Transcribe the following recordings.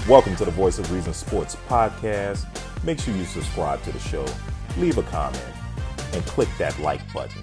Welcome to the Voice of Reason Sports Podcast. Make sure you subscribe to the show, leave a comment, and click that like button.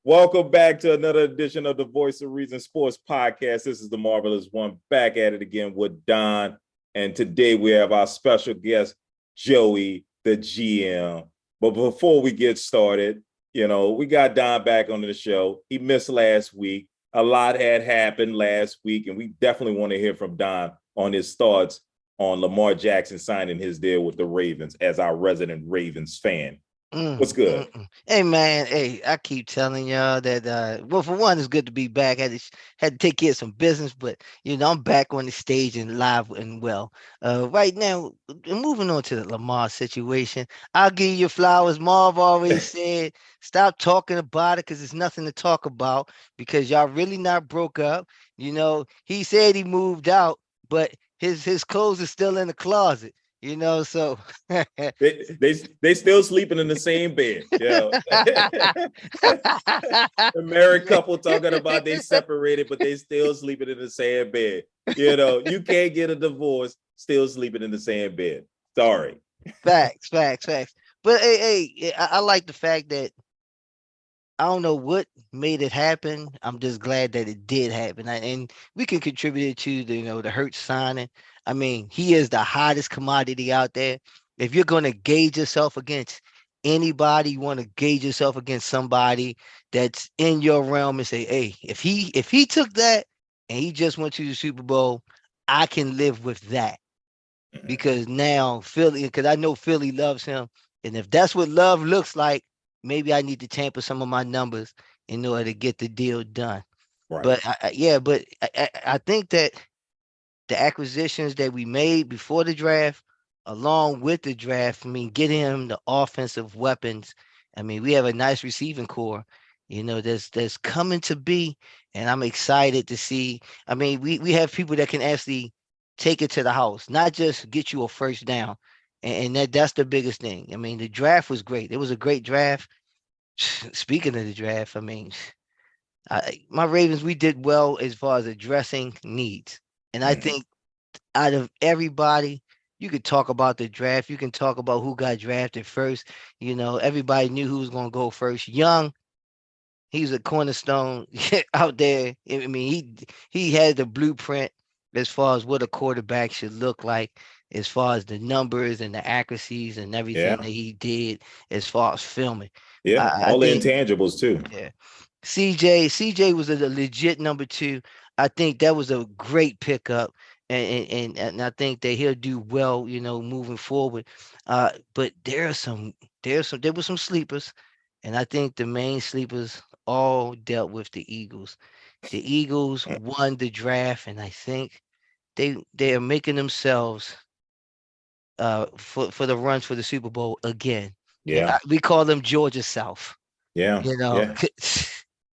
Welcome back to another edition of the Voice of Reason Sports Podcast. This is the Marvelous One, back at it again with Don. And today we have our special guest, Joey, the GM. But before we get started, we got Don back on the show. He missed last week. A lot had happened last week, and we definitely want to hear from Don on his thoughts on Lamar Jackson signing his deal with the Ravens as our resident Ravens fan. What's good? Hey man, hey, I keep telling y'all that well, for one, it's good to be back. Had to take care of some business, but I'm back on the stage and live and well. Right now, moving on to the Lamar situation. I'll give you your flowers. Marv always said, stop talking about it because there's nothing to talk about because y'all really not broke up. He said he moved out, but his clothes are still in the closet. So They still sleeping in the same bed. The married couple talking about they separated, but they still sleeping in the same bed. You can't get a divorce still sleeping in the same bed. Sorry. Facts. But hey, I like the fact that I don't know what made it happen. I'm just glad that it did happen, and we can contribute to the Hurts signing. I mean, he is the hottest commodity out there. If you're going to gauge yourself against anybody, you want to gauge yourself against somebody that's in your realm and say, hey, if he took that and he just went to the Super Bowl, I can live with that because now Philly, because I know Philly loves him, and if that's what love looks like, maybe I need to tamper some of my numbers in order to get the deal done. Right. But I think that the acquisitions that we made before the draft, along with the draft, I mean, getting him the offensive weapons. I mean, we have a nice receiving core, that's coming to be, and I'm excited to see. I mean, we have people that can actually take it to the house, not just get you a first down. And that's the biggest thing. I mean, the draft was great. It was a great draft. Speaking of the draft, I mean, my Ravens, we did well as far as addressing needs. And I think out of everybody, you could talk about the draft. You can talk about who got drafted first. Everybody knew who was going to go first. Young, he's a cornerstone out there. I mean, he had the blueprint as far as what a quarterback should look like, as far as the numbers and the accuracies and everything that he did as far as filming. Yeah. I All the think, intangibles too. yeah. CJ was a legit number two. I think that was a great pickup, and I think that he'll do well, moving forward. But there were some sleepers, and I think the main sleepers all dealt with the Eagles. The Eagles won the draft, and I think they are making themselves for the runs for the Super Bowl again. And Yeah. we call them Georgia South. Yeah. You know, Yeah.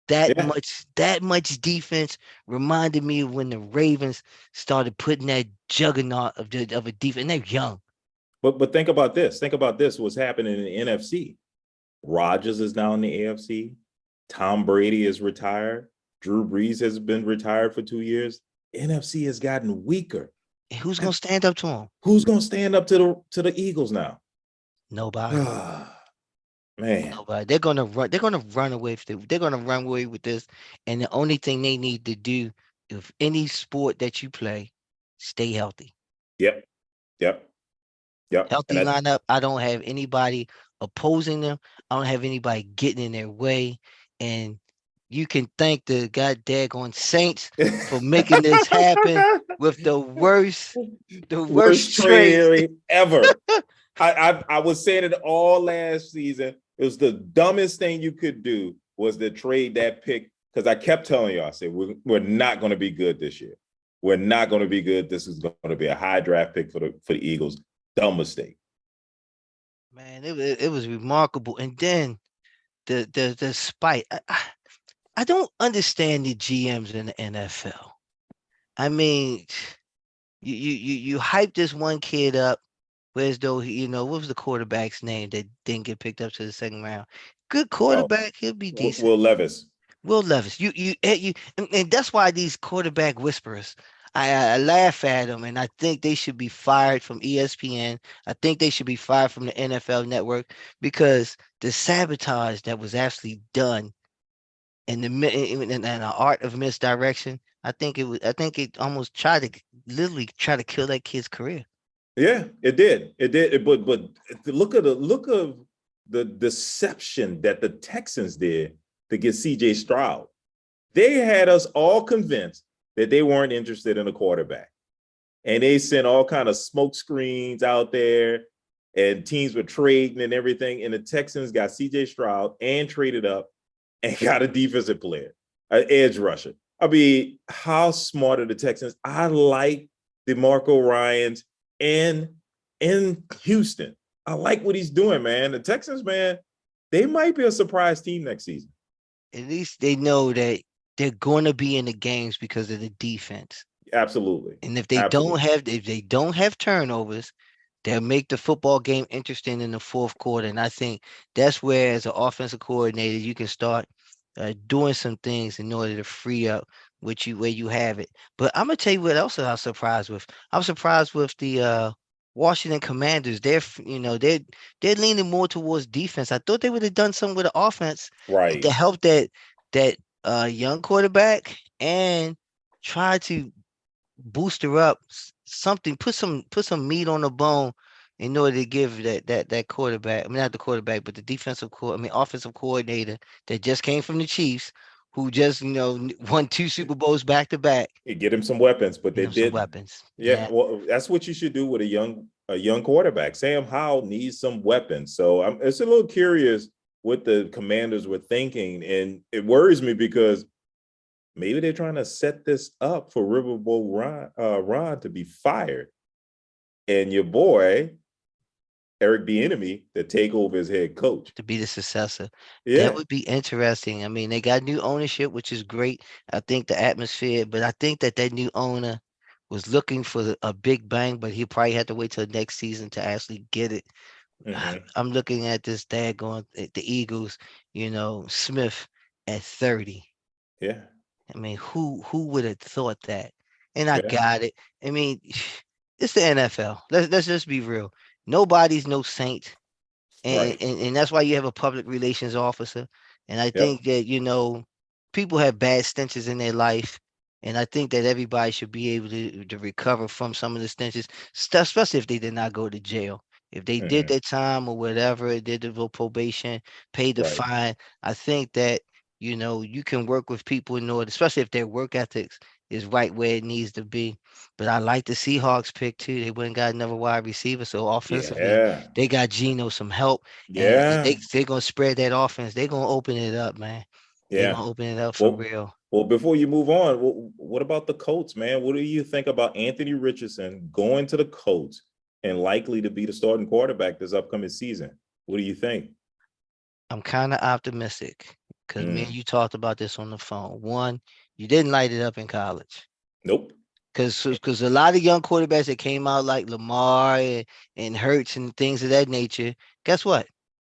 that Yeah. much defense reminded me of when the Ravens started putting that juggernaut of a defense. And they're young. But think about this. Think about this. What's happening in the NFC? Rodgers is now in the AFC. Tom Brady is retired. Drew Brees has been retired for 2 years. NFC has gotten weaker. And who's gonna stand up to them? Who's going to stand up to the Eagles now? Nobody. Man. Nobody. They're gonna run. They're gonna run away with it. They're gonna run away with this. And the only thing they need to do, if any sport that you play, stay healthy. Yep. Yep. Yep. Healthy lineup. I don't have anybody opposing them. I don't have anybody getting in their way. And you can thank the god daggone Saints for making this happen with the worst worst trade. trade ever. I was saying it all last season. It was the dumbest thing you could do was to trade that pick because I kept telling you, I said, we're not going to be good this year. We're not going to be good. This is going to be a high draft pick for the Eagles. Dumb mistake. Man, it was remarkable. And then the spite. I don't understand the GMs in the NFL. I mean, you hype this one kid up, whereas though what was the quarterback's name that didn't get picked up to the second round? Good Oh, quarterback, he'll be decent. Will Levis. Will Levis, you and that's why these quarterback whisperers. I laugh at them, and I think they should be fired from ESPN. I think they should be fired from the NFL Network because the sabotage that was actually done and the art of misdirection. I think it was. I think it almost tried to literally try to kill that kid's career. Yeah, it did. It did. But look of the deception that the Texans did to get CJ Stroud. They had us all convinced that they weren't interested in a quarterback. And they sent all kind of smoke screens out there, and teams were trading and everything. And the Texans got CJ Stroud and traded up and got a defensive player, an edge rusher. I mean, how smart are the Texans? I like DeMarco Ryans in Houston. I like what he's doing, man. The Texans, man, they might be a surprise team next season. At least they know that they're going to be in the games because of the defense. Absolutely. And if they don't Absolutely. have turnovers, they'll make the football game interesting in the fourth quarter. And I think that's where, as an offensive coordinator, you can start doing some things in order to free up where you have it. But I'm gonna tell you what else I'm surprised with. I'm surprised with the Washington Commanders. They're leaning more towards defense. I thought they would have done something with the offense to Right. help that young quarterback and try to boost her up, something, put some meat on the bone in order to give that quarterback, I mean not the quarterback, but the offensive coordinator that just came from the Chiefs, who just won 2 Super Bowls back to back, Get him some weapons, but they some didn't. weapons. Yeah, Yeah, well, that's what you should do with a young quarterback. Sam Howell needs some weapons. So it's a little curious what the Commanders were thinking, and it worries me because maybe they're trying to set this up for Riverboat Ron to be fired, and your boy Eric Bieniemy to take over as head coach. to be the successor. That Yeah, would be interesting. I mean, they got new ownership, which is great. I think the atmosphere, but I think that new owner was looking for a big bang, but he probably had to wait till next season to actually get it. mm-hmm. I'm looking at this dad going the Eagles, Smith at 30. Yeah, I mean, who would have thought that? And I yeah, got it. I mean, it's the NFL. Let's just be real. Nobody's no saint. And, right. and and that's why you have a public relations officer. And I Yep. think that, people have bad stenches in their life. And I think that everybody should be able to recover from some of the stenches, especially if they did not go to jail. If they did Mm-hmm. their time or whatever, did the probation, paid the Right. fine, I think that, you can work with people in order, especially if their work ethics is right where it needs to be. But I like the Seahawks pick too. They went and got another wide receiver. So offensively, Yeah. they got Geno some help, and Yeah. they're gonna spread that offense. They're gonna open it up, man. They're Yeah. gonna open it up for Well, real. well, before you move on, what about the Colts, man? What do you think about Anthony Richardson going to the Colts and likely to be the starting quarterback this upcoming season? What do you think? I'm kind of optimistic because me and Mm, you talked about this on the phone. One, you didn't light it up in college. nope. Because a lot of young quarterbacks that came out like Lamar and Hurts and things of that nature, guess what?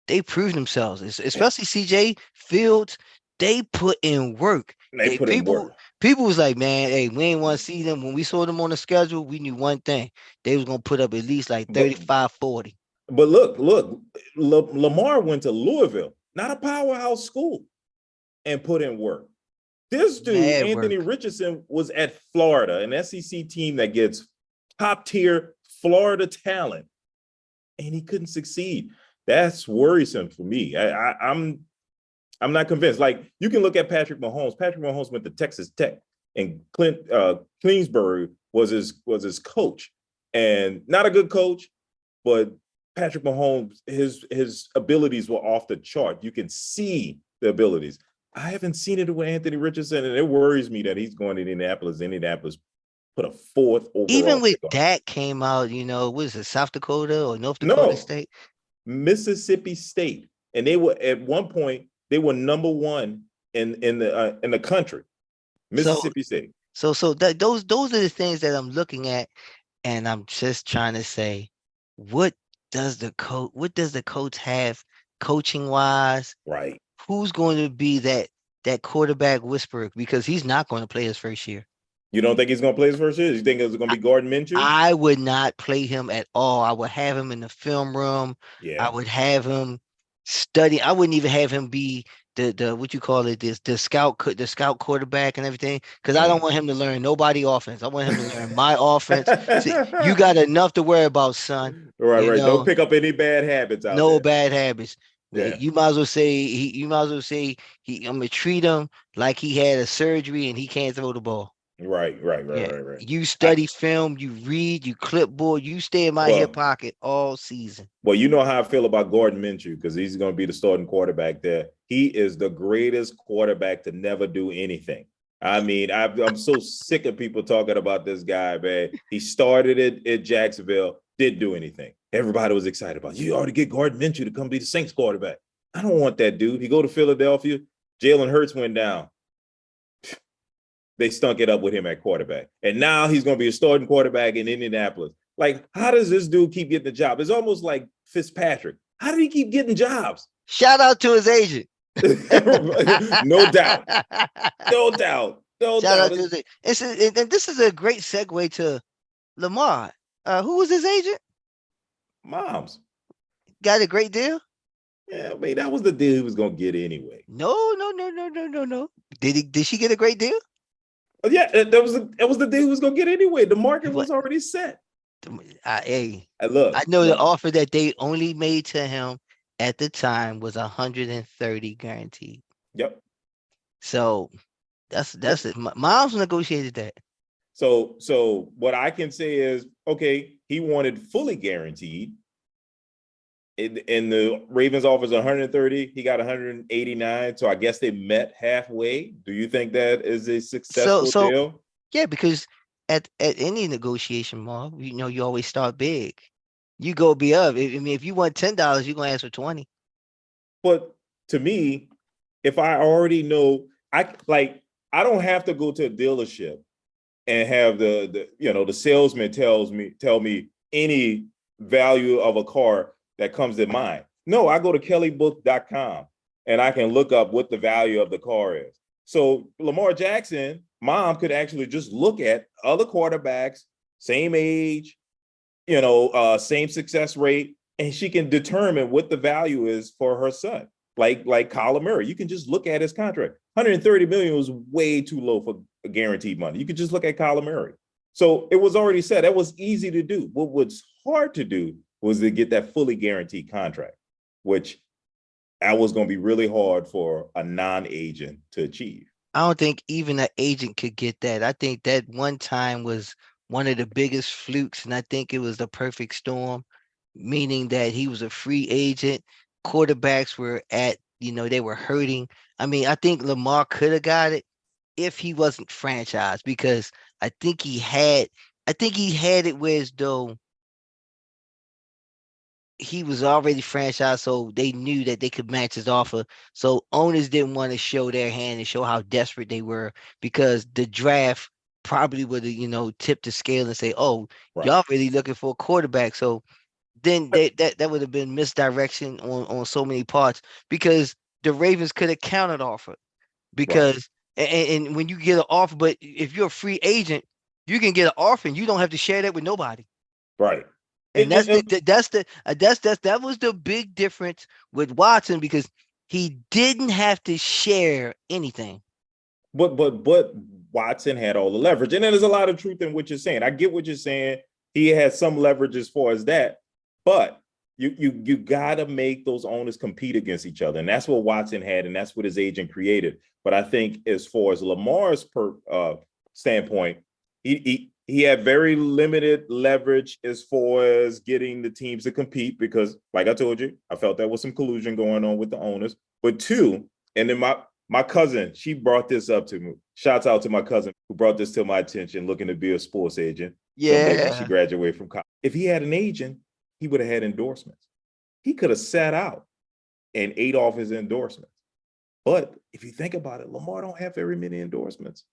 They proved themselves, especially CJ Fields. They put in work. They They put in people work. people was like, man, hey, we ain't want to see them. When we saw them on the schedule, we knew one thing. They was gonna put up at least like But 35, 40. but look, Lamar went to Louisville, not a powerhouse school, and put in work. This dude, Mad Anthony work. Richardson, was at Florida, an SEC team that gets top tier Florida talent, and he couldn't succeed. That's worrisome for me. I'm not convinced. Like you can look at Patrick Mahomes. Patrick Mahomes went to Texas Tech, and Clint Kingsbury was his coach, and not a good coach, but Patrick Mahomes, his abilities were off the chart. You can see the abilities. I haven't seen it with Anthony Richardson, and it worries me that he's going to Indianapolis. Indianapolis put a fourth Even overall with pick on him. that came out, what is it, South Dakota or North Dakota No, State? Mississippi State, and they were at one point they were number one in the country. So Mississippi State. so that those are the things that I'm looking at, and I'm just trying to say, what what does the coach have coaching wise? Right. Who's going to be that quarterback whisperer? Because he's not going to play his first year. You don't think he's going to play his first year? You think it's going to be Gordon Minshew? I would not play him at all. I would have him in the film room. I Yeah. would have him study. I wouldn't even have him be the what you call it, this the scout quarterback and everything, because I don't Mm. want him to learn nobody offense. I want him to learn my offense. See, you got enough to worry about, son. Right, You right. Don't know, pick up any bad habits out no there. bad habits. Yeah. You might as well say you might as well say I'm gonna treat him like he had a surgery and he can't throw the ball. Right, right, right, Yeah. right, right. You I, study film, you read, you clipboard, you stay in my hip well, pocket all season. well, you know how I feel about Gordon Minshew because he's going to be the starting quarterback there. He is the greatest quarterback to never do anything. I mean, I'm so sick of people talking about this guy, man. He started it at Jacksonville, didn't do anything. Everybody was excited about, you already get Gordon Minshew to come be the Saints quarterback. I don't want that dude. He go to Philadelphia, Jalen Hurts went down. They stunk it up with him at quarterback. And now he's going to be a starting quarterback in Indianapolis. Like, how does this dude keep getting the job? It's almost like Fitzpatrick. How did he keep getting jobs? Shout out to his agent. No doubt. No doubt. No Shout doubt. out to his agent. And this is a great segue to Lamar. Who was his agent? Moms. Got a great deal? Yeah, I mean, that was the deal he was going to get anyway. No, no, no, no, no, no, no. Did she get a great deal? Yeah, that was the deal he was going to get anyway. The market What? was already set. Hey, I Look, know the look. offer that they only made to him at the time was 130 guaranteed. Yep. So Yep. that's it. Mom's negotiated that. So what I can say is, okay, he wanted fully guaranteed. And the Ravens offers 130. He got 189. So I guess they met halfway. Do you think that is a So successful so deal? yeah, because at any negotiation, Mom, you always start big. You go be up. I mean, if you want $10, you're gonna ask for 20. But to me, if I already know, I don't have to go to a dealership and have the salesman tell me any value of a car that comes to mind. No, I go to kellybook.com and I can look up what the value of the car is. So Lamar Jackson, mom could actually just look at other quarterbacks, same age, same success rate, and she can determine what the value is for her son. Like Kyler Murray, you can just look at his contract. 130 million was way too low for guaranteed money. You could just look at Kyler Murray. So it was already said that was easy to do. What was hard to do was to get that fully guaranteed contract, which that was going to be really hard for a non-agent to achieve. I don't think even an agent could get that. I think that one time was one of the biggest flukes, and I think it was the perfect storm, meaning that he was a free agent. Quarterbacks were they were hurting. I mean, I think Lamar could have got it if he wasn't franchised because I think he had it where as though he was already franchised, so they knew that they could match his offer. So owners didn't want to show their hand and show how desperate they were because the draft probably would have, tipped the scale and say, "Oh, Right. y'all really looking for a quarterback." So then that would have been misdirection on so many parts because the Ravens could have countered offer Right. because and when you get an offer, but if you're a free agent, you can get an offer and you don't have to share that with nobody. Right. And And, and, and that was the big difference with Watson because he didn't have to share anything. but Watson had all the leverage, and there's a lot of truth in what you're saying. I get what you're saying. He had some leverage as far as that, but you gotta make those owners compete against each other, and that's what Watson had, and that's what his agent created. But I think as far as Lamar's standpoint, he had very limited leverage as far as getting the teams to compete because, like I told you, I felt there was some collusion going on with the owners. But two, and then my cousin, she brought this up to me. Shouts out to my cousin who brought this to my attention, looking to be a sports agent. Someday she Yeah. graduated from college. If he had an agent, he would have had endorsements. He could have sat out and ate off his endorsements. But if you think about it, Lamar don't have very many endorsements.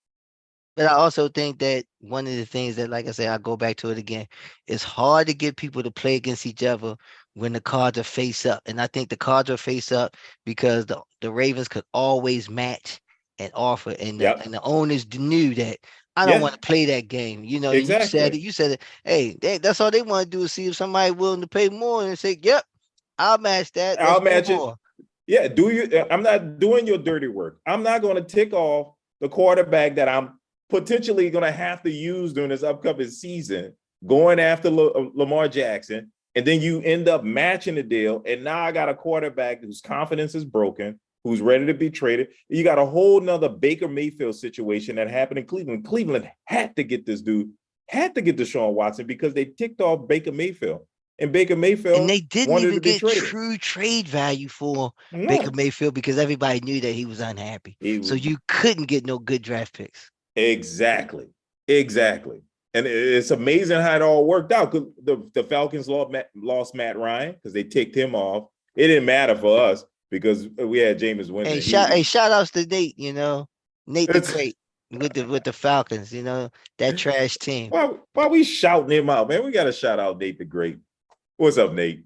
But I also think that one of the things that, like I said, I go back to it again, it's hard to get people to play against each other when the cards are face up. And I think the cards are face up because the Ravens could always match and offer. And the Yep. and the owners knew that, I don't want Yeah, to play that game. You know, and you said exactly. it. You said it. Hey, that's all they want to do is see if somebody willing to pay more and say, "Yep, I'll match that. I'll Let's do match it. more." Yeah, do you? I'm not doing your dirty work. I'm not going to tick off the quarterback that I'm potentially going to have to use during this upcoming season, going after Lamar Jackson, and then you end up matching the deal. And now I got a quarterback whose confidence is broken, who's ready to be traded. You got a whole nother Baker Mayfield situation that happened in Cleveland. Cleveland had to get this dude, had to get Deshaun Watson because they ticked off Baker Mayfield. And Baker And Mayfield they didn't wanted even to be get traded. true trade value for Baker No, Mayfield because everybody knew that he was unhappy. he So was you couldn't get no good draft picks. exactly, exactly. And it's amazing how it all worked out. The Falcons lost Matt Ryan because they ticked him off. It didn't matter for us because we had Jameis Hey, Winston. shout outs to Nate, Nate the It's Great with the Falcons, that trash team. why we shouting him out, man. We got to shout out Nate the Great. What's up, Nate?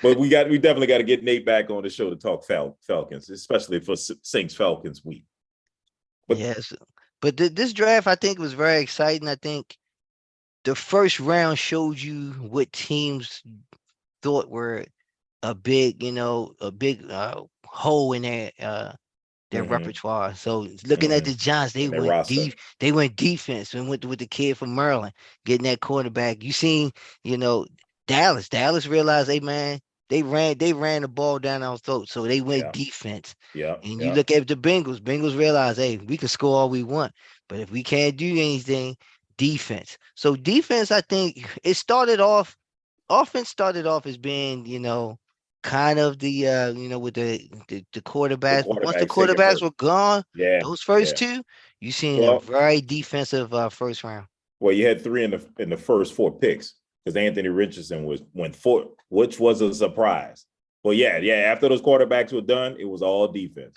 But we definitely got to get Nate back on the show to talk Falcons, especially for Saints Falcons week. But Yes. But this draft, I think, was very exciting. I think the first round showed you what teams thought were a big, hole in their mhm, repertoire. So looking at the Giants, and their roster. they went defense and went with the kid from Maryland, getting that quarterback. You seen, you know, Dallas. Dallas realized, hey man, they ran the ball down our throat. So they went Yeah, defense. yeah, And you yeah. look at the Bengals. Bengals realize, hey, we can score all we want, but if we can't do anything, defense. So defense, I think it started off offense started off as being, kind of the with the The quarterbacks. But once the quarterbacks taking quarterbacks first. were gone, Yeah, those first yeah. two, you seen a Well, very defensive first round. well, you had three in the first four picks because Anthony Richardson went fourth, which was a surprise. Well, yeah. After those quarterbacks were done, it was all defense.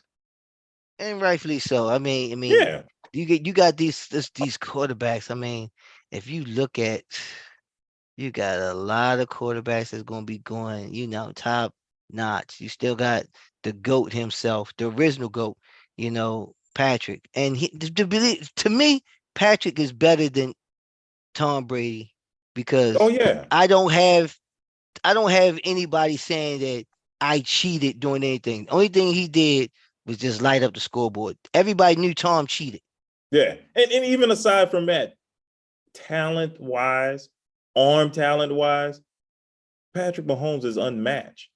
And rightfully so. I mean, Yeah, you got these quarterbacks. I mean, if you look at you got a lot of quarterbacks that's going to be going, top notch. You still got the GOAT himself, the original GOAT, Patrick. And to me, Patrick is better than Tom Brady oh because yeah, I don't have I don't have anybody saying that I cheated doing anything. The only thing he did was just light up the scoreboard. Everybody knew Tom cheated. yeah. And even aside from that, talent wise, arm talent wise, Patrick Mahomes is unmatched.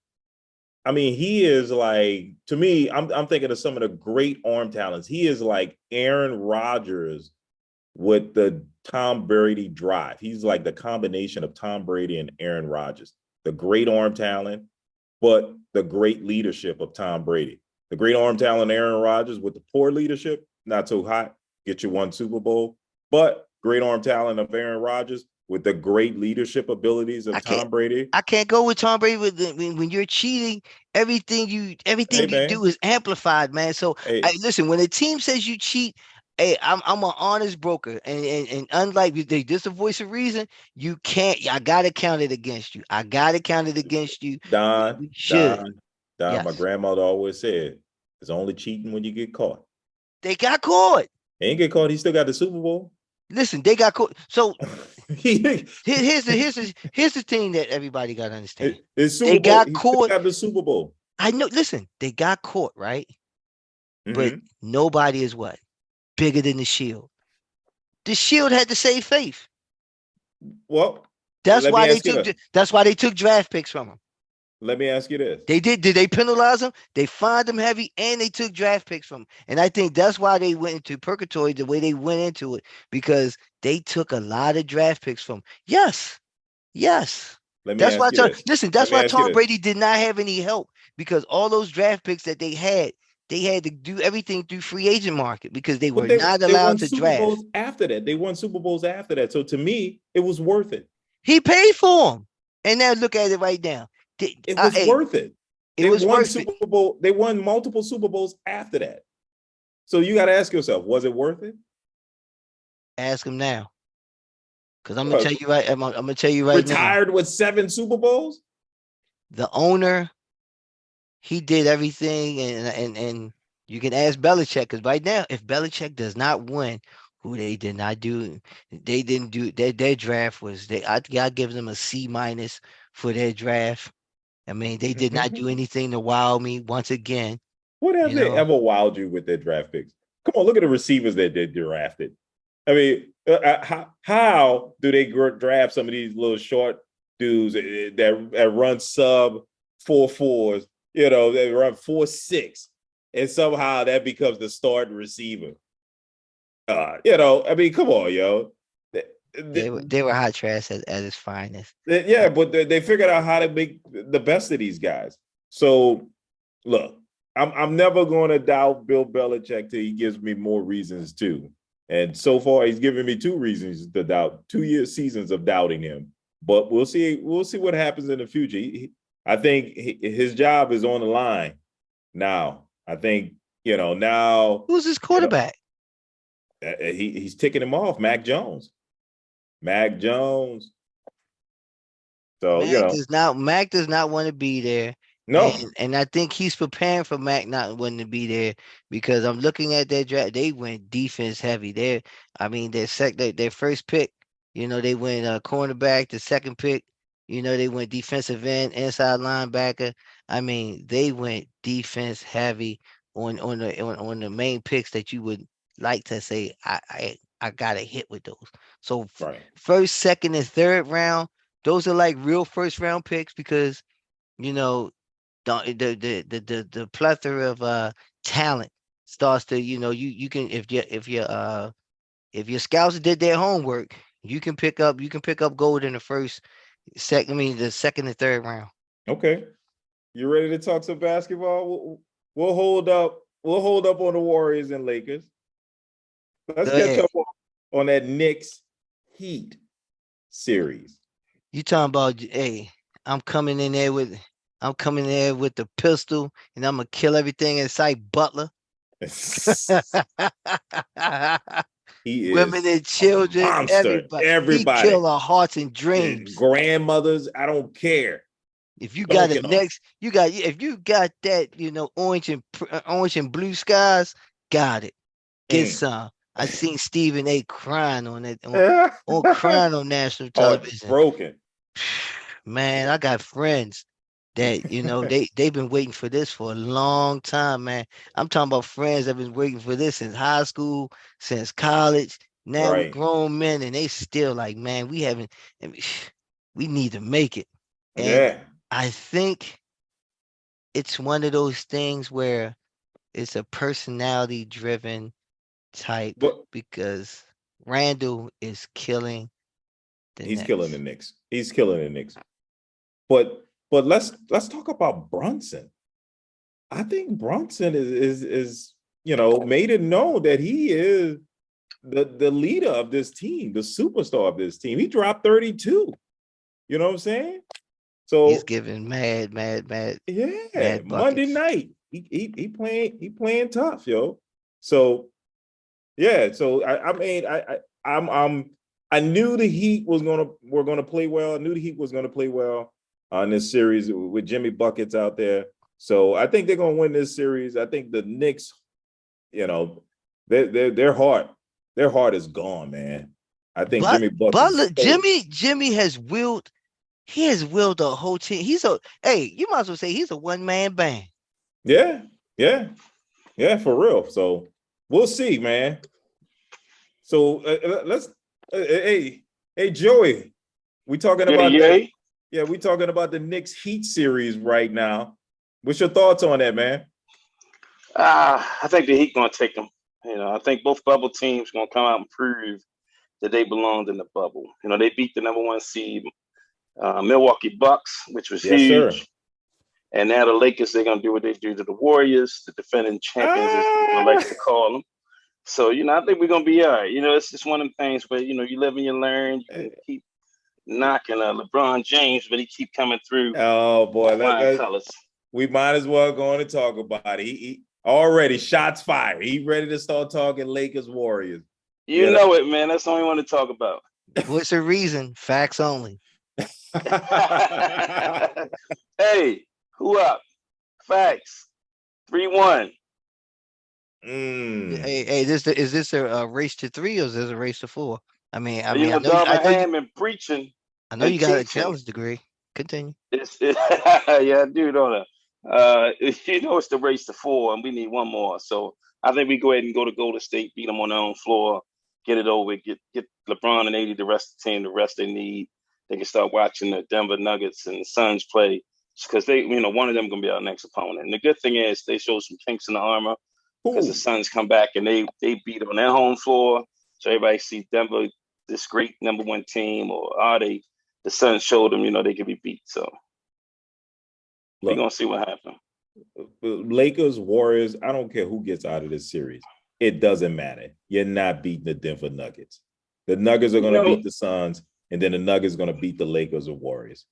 I mean, he is like, to me, I'm thinking of some of the great arm talents. He is like Aaron Rodgers with the Tom Brady drive. He's like the combination of Tom Brady and Aaron Rodgers. The great arm talent, but the great leadership of Tom Brady. The great arm talent, Aaron Rodgers, with the poor leadership, not so hot, get you one Super Bowl. But great arm talent of Aaron Rodgers with the great leadership abilities I of can't Tom Brady. I can't go with Tom Brady when you're cheating. Hey Everything you man, do is amplified, man. So hey, listen, when a team says you cheat, hey, I'm an honest broker, and unlike this a voice of reason, you can't. I gotta count it against you. I gotta count it against you. Don, You should. Don, Don. My Yes, grandmother always said, "It's only cheating when you get caught." they got caught. He ain't get caught. He still got the Super Bowl. Listen, they got caught. So he, here's the thing that everybody got to understand. his They Super Bowl. got He still caught. got the Super Bowl. I know. Listen, they got caught, right? But Mm-hmm. nobody is what bigger than the Shield. The Shield had to save faith. Well, That's let me why they ask you took. this. That's why they took draft picks from him. Let me ask you this. They did. Did they penalize him? They fined him heavy, and they took draft picks from him. And I think that's why they went into purgatory the way they went into it because they took a lot of draft picks from him. Yes, yes. Let me That's why. ask you this. Listen, Let that's me why ask you Tom this. Brady did not have any help because all those draft picks that they had to do everything through free agent market because they But were not they allowed won to Super draft. Bowls after that. They won Super Bowls after that. So to me, it was worth it. He paid for them, and now look at it right now. It was Hey, worth it. it They was won worth it. Super Bowl. They won multiple Super Bowls after that. So you got to ask yourself, was it worth it? Ask him now, because I'm gonna What, tell you right. I'm gonna tell you right now. retired with 7 Super Bowls? The owner, he did everything, and You can ask Belichick because right now, if Belichick does not win, who they did not do, they didn't do their draft was I give them a C minus for their draft. I mean, they did not do anything to wow me once again. What have You they know, ever wowed you with their draft picks? Come on, look at the receivers that they drafted. I mean, how do they draft some of these little short dudes that run sub 4.4s? You know, they run 4.6, and somehow that becomes the starting receiver. You know, I mean, come on, yo. they were hot trash at its finest. Yeah, but they figured out how to make the best of these guys. So, look, I'm never going to doubt Bill Belichick till he gives me more reasons to. And so far, he's given me 2 reasons to doubt, 2 year seasons of doubting him. But we'll see. We'll see what happens in the future. I think his job is on the line now. I think now. Who's his quarterback? He's ticking him off, Mac Jones. Mac Jones. So Mac does not want to be there. no, And I think he's preparing for Mac not wanting to be there because I'm looking at their draft. They went defense heavy. Their first pick, they went cornerback. The second pick, they went defensive end, inside linebacker. I mean, they went defense heavy on the main picks that you would like to say I got a hit with those. So right. first, second, and third round, those are like real first round picks because you know the plethora of talent starts to you can if your scouts did their homework, you can pick up gold in the the second and third round. Okay. You ready to talk some basketball? We'll hold up. We'll hold up on the Warriors and Lakers. Let's Go catch ahead. up on that Knicks Heat series. You talking about hey, I'm coming in there with the pistol and I'm gonna kill everything in sight, Butler. He is Women and a children, monster. everybody. He Everybody, killed our hearts and dreams. grandmothers, I don't care. If you got a Dunking them. next, if you got that, orange and blue skies, got it. Get Mm. some. I seen Stephen A. crying on crying on national Heart television. broken. Man, I got friends that they've been waiting for this for a long time, man. I'm talking about friends that have been waiting for this since high school, since college. Now we Right. grown men, and they still like, man, we haven't. We need to make it, and Yeah. I think it's one of those things where it's a personality driven type But because Randall is killing the he's killing the Nets. Knicks. He's killing the Knicks. But let's talk about Brunson. I think Brunson is made it known that he is the leader of this team, the superstar of this team. He dropped 32. You know what I'm saying? He's So giving yeah, mad Monday buckets. night he playing tough, yo. So yeah, so I mean I knew the Heat were gonna play well. I knew the Heat was gonna play well on this series with Jimmy Buckets out there. So I think they're gonna win this series. I think the Knicks, you know, their heart is gone, man. I think But Jimmy Buckets Butler, is old. Jimmy has willed. He has willed the whole team. You might as well say he's a one man band. Yeah, yeah, yeah, for real. So we'll see, man. So let's hey Joey, we talking Yay, about that. yay. Yeah, we talking about the Knicks Heat series right now. What's your thoughts on that, man? I think the Heat gonna take them. I think both bubble teams gonna come out and prove that they belonged in the bubble. They beat the number one seed Milwaukee Bucks, which was Yes, sir. huge. And now the Lakers, they're gonna do what they do to the Warriors, the defending champions, as people like Ah, to call them. So I think we're gonna be all right. It's just one of them things where you live and you learn. You can keep knocking LeBron James, but he keep coming through oh with boy, flying colors. we might as well go on and talk about it. He already shots fired. He ready to start talking Lakers Warriors. You You know it, man. That's all we want to talk about. What's the reason? Facts only. know. Hey, who up? Facts. 3-1. Hey, is this a race to 3 or is this a race to 4? I mean, You know, Darvin Ham and preaching I know and you got a teaching. college degree. Continue. Yeah, dude, on it. You know, it's the race to 4, and we need one more. So I think we go ahead and go to Golden State, beat them on their own floor, get it over, get LeBron and AD the rest of the team, the rest they need. They can start watching the Denver Nuggets and the Suns play because they, you know, one of them gonna be our next opponent. And the good thing is they show some kinks in the armor because the Suns come back and they beat on their home floor. So everybody see Denver, this great #1 team, or are they? The Suns showed them, you know, they could be beat. So we're gonna see what happens. Lakers, Warriors, I don't care who gets out of this series. It doesn't matter. You're not beating the Denver Nuggets. The Nuggets are going to beat the Suns, and then the Nuggets are going to beat the Lakers or Warriors.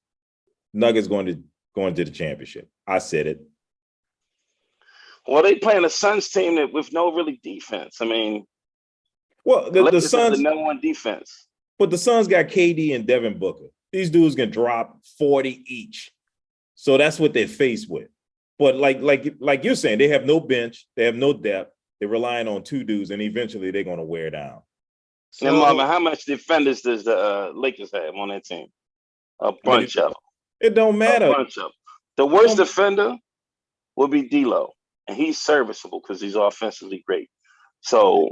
Nuggets going to the championship. I said it. Well, they playing a Suns team that with no really defense. I mean, well, the Suns the #1 defense. But the Suns got KD and Devin Booker. These dudes can drop 40 each. So that's what they're faced with. But like you're saying, they have no bench, they have no depth. They're relying on 2 dudes, and eventually they're going to wear down. So, now, Marvin, how much defenders does the Lakers have on that team? A bunch of them. It don't matter. A bunch of them. The worst defender will be D'Lo, and he's serviceable because he's offensively great. So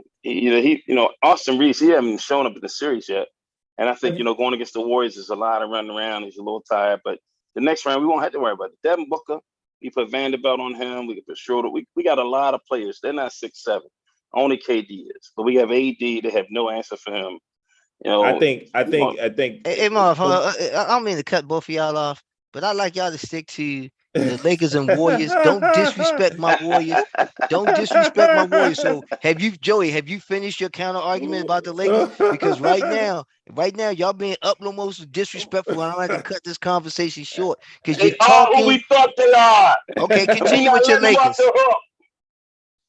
Austin Reeves, he hasn't shown up in the series yet, and I think going against the Warriors is a lot of running around. He's a little tired, but the next round we won't have to worry about it. Devin Booker, we put Vanderbilt on him. We can put Schroeder. We got a lot of players. They're not 6'7". Only KD is, but we have AD. They have no answer for him. You know, I think. Hey, Marv, I don't mean to cut both of y'all off, but I like y'all to stick to the Lakers and Warriors. Don't disrespect my Warriors. Don't disrespect my Warriors. So have you finished your counter argument about the Lakers? Because right now, y'all being most disrespectful, and I'm going to cut this conversation short because you're talking. Who we thought they are. Okay, continue with your Lakers.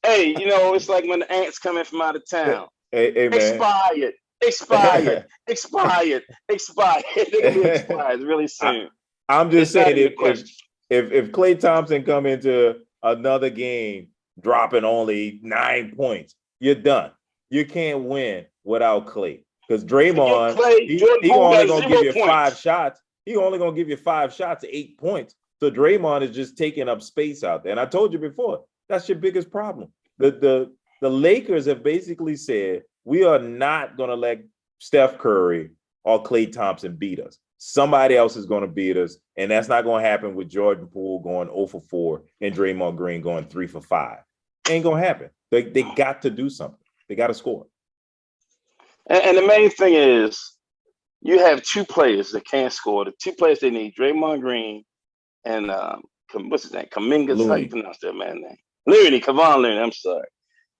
Hey, it's like when the ants come in from out of town. Hey, man. Expired. They're gonna be expired really soon. I'm just saying if Klay Thompson come into another game dropping only 9 points, you're done. You can't win without Klay. Because Draymond, he only gonna give you 5 shots. He only gonna give you 5 shots, 8 points. So Draymond is just taking up space out there. And I told you before, that's your biggest problem. The Lakers have basically said, we are not going to let Steph Curry or Klay Thompson beat us. Somebody else is going to beat us, and that's not going to happen with Jordan Poole going 0 for 4 and Draymond Green going 3 for 5. Ain't going to happen. They got to do something. They got to score. And the main thing is you have 2 players that can't score. The 2 players they need, Draymond Green and what's his name? Kaminga's, how you pronounce that man's name? Kevon Looney, I'm sorry.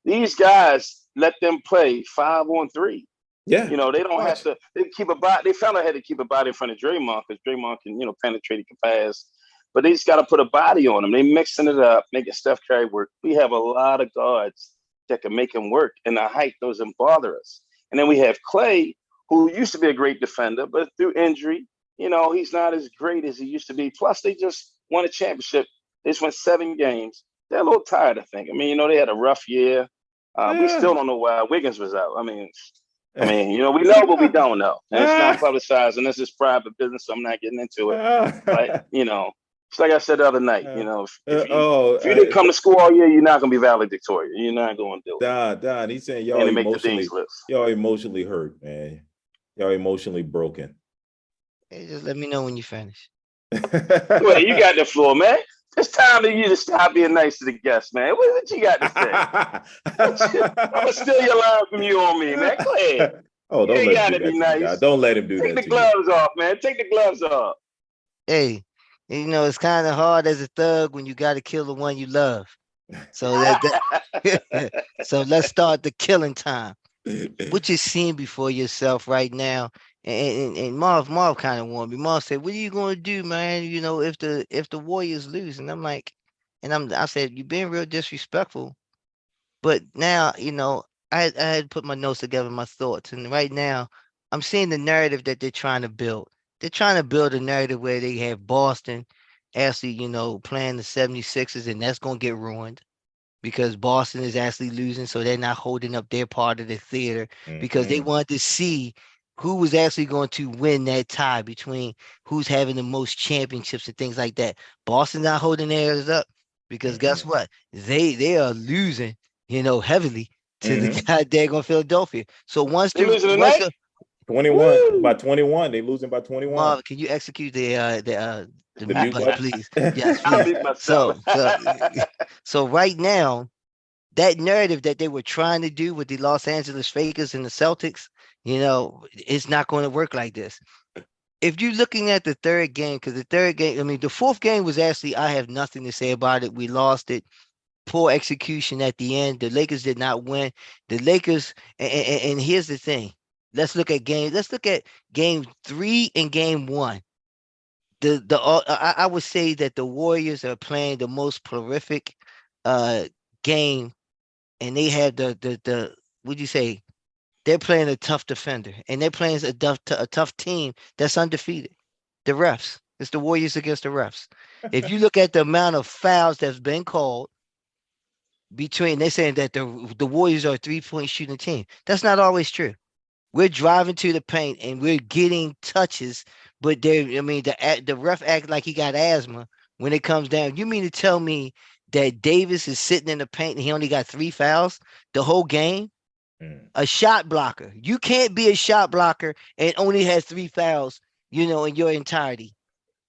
These guys let them play 5-on-3. Yeah. They don't have to. They keep a body. They found out how to keep a body in front of Draymond because Draymond can, penetrate, he can pass. But they just got to put a body on him. They mixing it up, making Steph Curry work. We have a lot of guards that can make him work, and the height doesn't bother us. And then we have Klay, who used to be a great defender, but through injury, he's not as great as he used to be. Plus, they just won a championship. They just won 7 games. They're a little tired, I think. I mean, they had a rough year. We still don't know why Wiggins was out. I mean, we know, but we don't know. And it's not publicized, and this is private business, so I'm not getting into it. But, it's like I said the other night, if you didn't come to school all year, you're not going to be valedictorian. You're not going to do it. Don, he's saying y'all emotionally hurt, man. Y'all emotionally broken. Hey, just let me know when you finish. Wait, you got the floor, man. It's time for you to stop being nice to the guests, man. What you got to say? I'm going to steal your line from you on me, man. Go ahead. Oh, don't let him do that. Nice. Don't let him do that. Take the gloves off, man. Take the gloves off. Hey, it's kind of hard as a thug when you got to kill the one you love. So so let's start the killing time. What you seeing before yourself right now? And Marv kind of warned me. Marv said, "What are you going to do, man? If the Warriors lose." And I'm like, I said, "You've been real disrespectful." But now, I had to put my notes together, my thoughts, and right now, I'm seeing the narrative that they're trying to build. They're trying to build a narrative where they have Boston actually, playing the 76ers, and that's going to get ruined. because Boston is actually losing, so they're not holding up their part of the theater because they wanted to see who was actually going to win that tie between who's having the most championships and things like that. Boston not holding theirs up because guess what? They are losing, heavily to the goddamn Philadelphia. So They losing tonight? 21 by 21. They losing by 21. Marv, can you execute the The mute mute button, button? please? Yes, I please. beat myself. So right now, that narrative that they were trying to do with the Los Angeles Lakers and the Celtics, it's not going to work like this. If you're looking at the third game, because the third game, I mean, the fourth game was actually, I have nothing to say about it. We lost it. Poor execution at the end. The Lakers did not win. The Lakers, and here's the thing. Let's look at game 3 and game 1. I would say that the Warriors are playing the most prolific game, and they have the would you say they're playing a tough defender, and they're playing a tough team that's undefeated. The refs. It's the Warriors against the refs. If you look at the amount of fouls that's been called they're saying that the Warriors are a 3-point shooting team. That's not always true. We're driving to the paint and we're getting touches, but the ref act like he got asthma when it comes down. You mean to tell me that Davis is sitting in the paint and he only got 3 fouls the whole game? A shot blocker. You can't be a shot blocker and only has 3 fouls, in your entirety.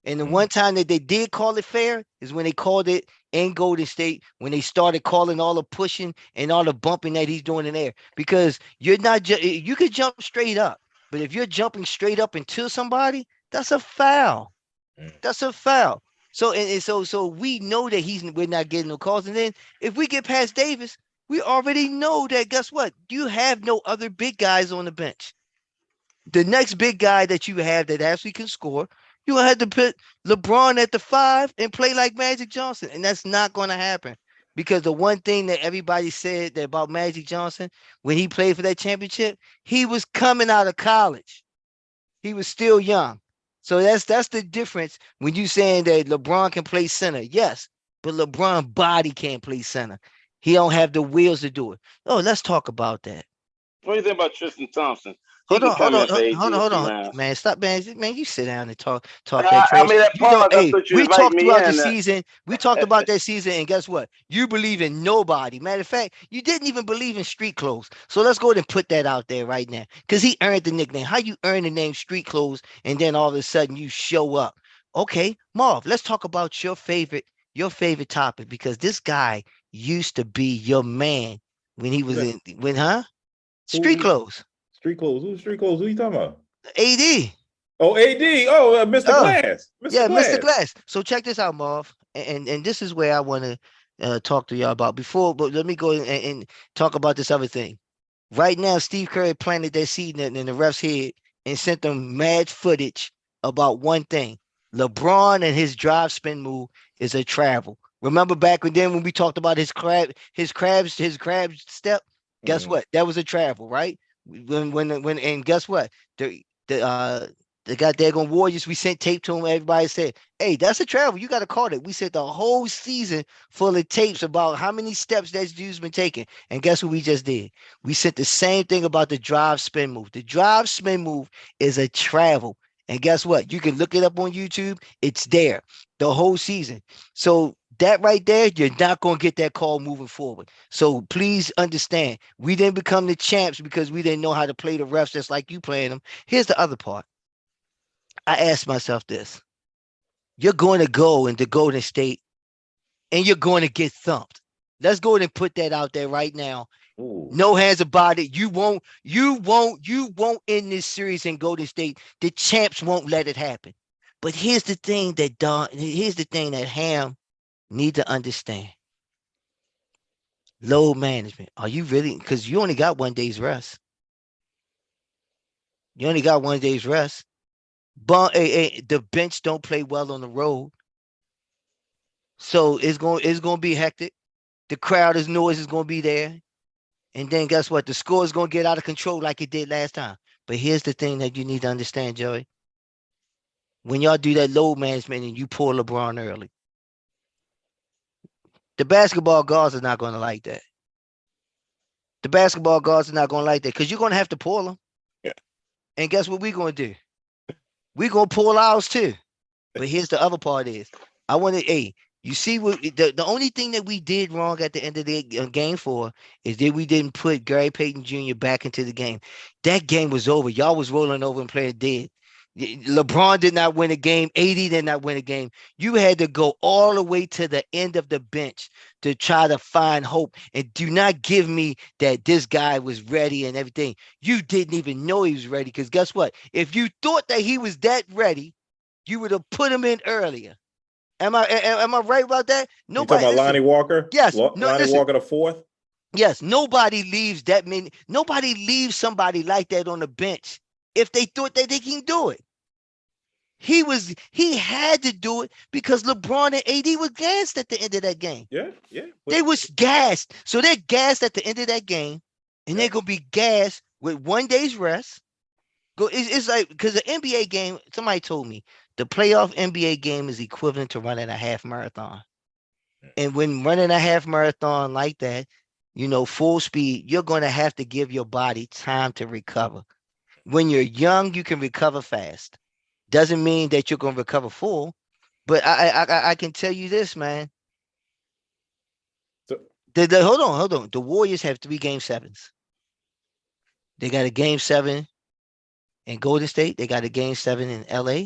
And the one time that they did call it fair is when they called it in Golden State, when they started calling all the pushing and all the bumping that he's doing in there. Because you're not you could jump straight up, but if you're jumping straight up into somebody, that's a foul. That's a foul. So we know that we're not getting no calls. And then if we get past Davis, we already know that guess what? You have no other big guys on the bench. The next big guy that you have that actually can score, you had to put LeBron at the 5 and play like Magic Johnson. And that's not going to happen. Because the one thing that everybody said about Magic Johnson when he played for that championship, he was coming out of college. He was still young. So that's the difference when you saying that LeBron can play center. Yes, but LeBron body can't play center. He don't have the wheels to do it. Oh, let's talk about that. What do you think about Tristan Thompson? Hold on, man. Stop, man. Man, you sit down and talk that trash. I mean, that pause, I thought you We invite talked me throughout the in. season. We talked about that season, and guess what? You believe in nobody. Matter of fact, you didn't even believe in Street Clothes. So let's go ahead and put that out there right now, because he earned the nickname. How you earn the name Street Clothes, and then all of a sudden you show up? Okay, Marv, let's talk about your favorite topic, because this guy used to be your man when he was Street Clothes. Street Clothes. Who's Street Clothes? Who you talking about? AD. Oh, AD. Oh, Mr. Glass. Mr. Glass. So check this out, Marv. And this is where I want to talk to y'all about before, but let me go and talk about this other thing. Right now, Steve Curry planted that seed in the ref's head and sent them mad footage about one thing. LeBron and his drive spin move is a travel. Remember back when we talked about his crab step? Guess what? That was a travel, right? And guess what? The goddamn Warriors, we sent tape to him. Everybody said, hey, that's a travel. You got to call it. We said the whole season full of tapes about how many steps that dude's been taking. And guess what we just did? We said the same thing about the drive spin move. The drive spin move is a travel. And guess what? You can look it up on YouTube. It's there the whole season. So that right there, you're not going to get that call moving forward. So please understand, we didn't become the champs because we didn't know how to play the refs just like you playing them. Here's the other part. I asked myself this. You're going to go into Golden State and you're going to get thumped. Let's go ahead and put that out there right now. Ooh. No hands about it. You won't end this series in Golden State. The champs won't let it happen. But here's the thing that Ham need to understand. Load management. Are you really? Because you only got 1 day's rest. But the bench don't play well on the road. So it's going to be hectic. The crowd is noise is going to be there. And then guess what? The score is going to get out of control like it did last time. But here's the thing that you need to understand, Joey. When y'all do that load management and you pull LeBron early, The basketball guards are not going to like that. The basketball guards are not going to like that because you're going to have to pull them. Yeah. And guess what we're going to do? We're going to pull ours too. But here's the other part is, I want to, hey, you see what the only thing that we did wrong at the end of the game 4 is that we didn't put Gary Payton Jr. back into the game. That game was over. Y'all was rolling over and playing dead. LeBron did not win a game. AD did not win a game. You had to go all the way to the end of the bench to try to find hope. And do not give me that this guy was ready and everything. You didn't even know he was ready because guess what? If you thought that he was that ready, you would have put him in earlier. Am I right about that? You talking about Lonnie Walker? Yes. Lonnie Walker the 4th? Yes. Nobody leaves that many. Nobody leaves somebody like that on the bench if they thought that they can do it. He had to do it because LeBron and AD was gassed at the end of that game. Yeah. They was gassed. So they're gassed at the end of that game, and they're gonna be gassed with 1 day's rest. It's like because the NBA game, somebody told me the playoff NBA game is equivalent to running a half marathon. And when running a half marathon like that, full speed, you're going to have to give your body time to recover. When you're young, you can recover fast. Doesn't mean that you're going to recover full, but I can tell you this, man. So, hold on. The Warriors have 3 game 7s. They got a game 7 in Golden State. They got a game 7 in LA.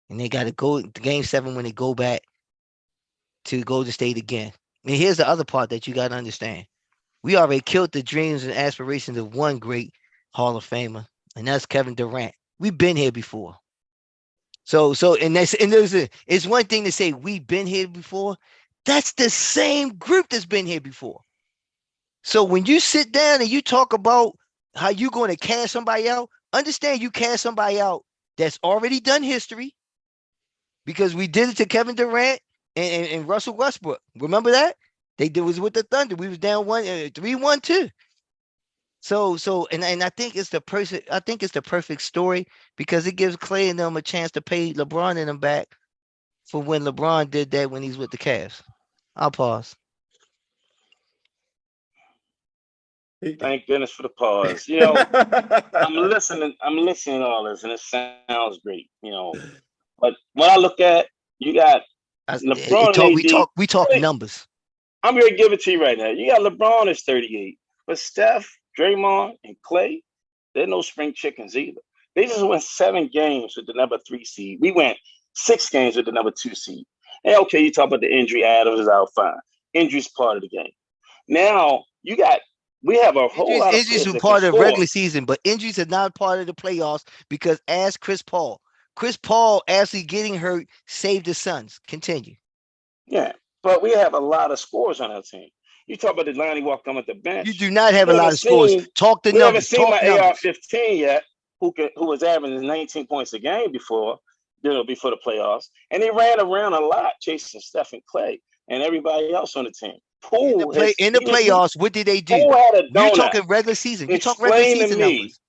And they got to go game 7 when they go back to Golden State again. And here's the other part that you got to understand. We already killed the dreams and aspirations of one great Hall of Famer, and that's Kevin Durant. We've been here before. It's one thing to say we've been here before. That's the same group that's been here before. So when you sit down and you talk about how you're going to cast somebody out, understand you cast somebody out that's already done history. Because we did it to Kevin Durant and Russell Westbrook. Remember that? They did was with the Thunder. We was down 3-1 too. So I think it's the perfect story because it gives Clay and them a chance to pay LeBron and them back for when LeBron did that when he's with the Cavs. I'll pause. Thank goodness for the pause. I'm listening to all this and it sounds great, But when I look at you got LeBron we talk numbers. I'm going to give it to you right now. You got LeBron is 38, but Steph, Draymond, and Clay, they're no spring chickens either. They just went 7 games with the number 3 seed. We went 6 games with the number 2 seed. And okay, you talk about the injury. Adams is out fine. Injury's part of the game. Now we have a whole lot of injuries are part of the regular season, but injuries are not part of the playoffs because ask Chris Paul. Chris Paul actually getting hurt saved the Suns. Continue. Yeah, but we have a lot of scores on our team. You talk about the Lonnie Walker coming at the bench. You do not have a lot of scores. Talk the numbers. We haven't seen my AR-15 yet, who was averaging 19 points a game before the playoffs, and he ran around a lot chasing Steph and Clay and everybody else on the team. In the playoffs, what did they do? You're talking regular season. You talk regular season numbers.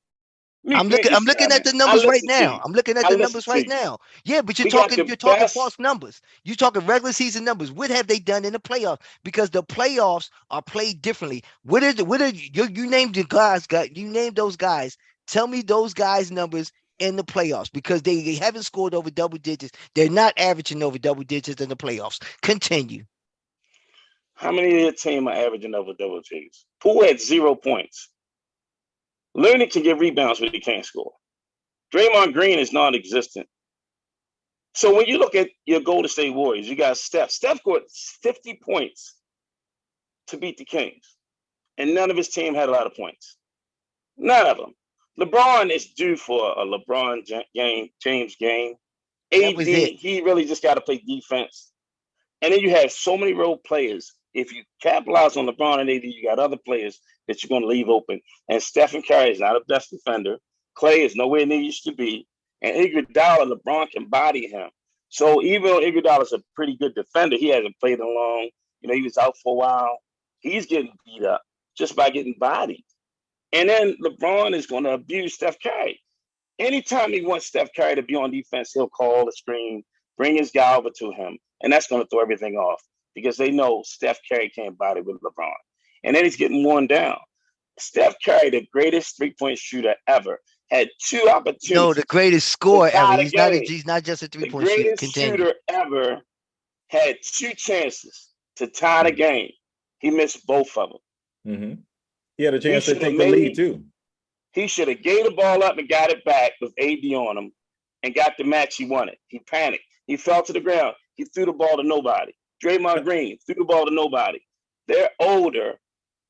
I'm looking at the numbers right now. I'm looking at the numbers right now. Yeah, but you're talking false numbers. You're talking regular season numbers. What have they done in the playoffs? Because the playoffs are played differently. You named the guys? You named those guys. Tell me those guys' numbers in the playoffs because they haven't scored over double digits. They're not averaging over double digits in the playoffs. Continue. How many of your team are averaging over double digits? Poole had 0 points. Looney can get rebounds, but he can't score. Draymond Green is non-existent. So when you look at your Golden State Warriors, you got Steph. Steph scored 50 points to beat the Kings, and none of his team had a lot of points. None of them. LeBron is due for a LeBron James game. AD, he really just got to play defense. And then you have so many role players. If you capitalize on LeBron and AD, you got other players that you're going to leave open. And Stephen Curry is not a best defender. Clay is nowhere near used to be. And Iguodala, LeBron can body him. So even though Iguodala is a pretty good defender, he hasn't played in long. He was out for a while. He's getting beat up just by getting bodied. And then LeBron is going to abuse Steph Curry. Anytime he wants Steph Curry to be on defense, he'll call the screen, bring his guy over to him, and that's going to throw everything off. because they know Steph Curry can't body with LeBron. And then he's getting worn down. Steph Curry, the greatest three-point shooter ever, had two opportunities. No, the greatest scorer ever. He's not just a three-point shooter. The greatest shooter ever had two chances to tie the game. He missed both of them. Mm-hmm. He had a chance to take the lead too. He should have gave the ball up and got it back with AD on him and got the match he wanted. He panicked. He fell to the ground. He threw the ball to nobody. Draymond Green threw the ball to nobody. They're older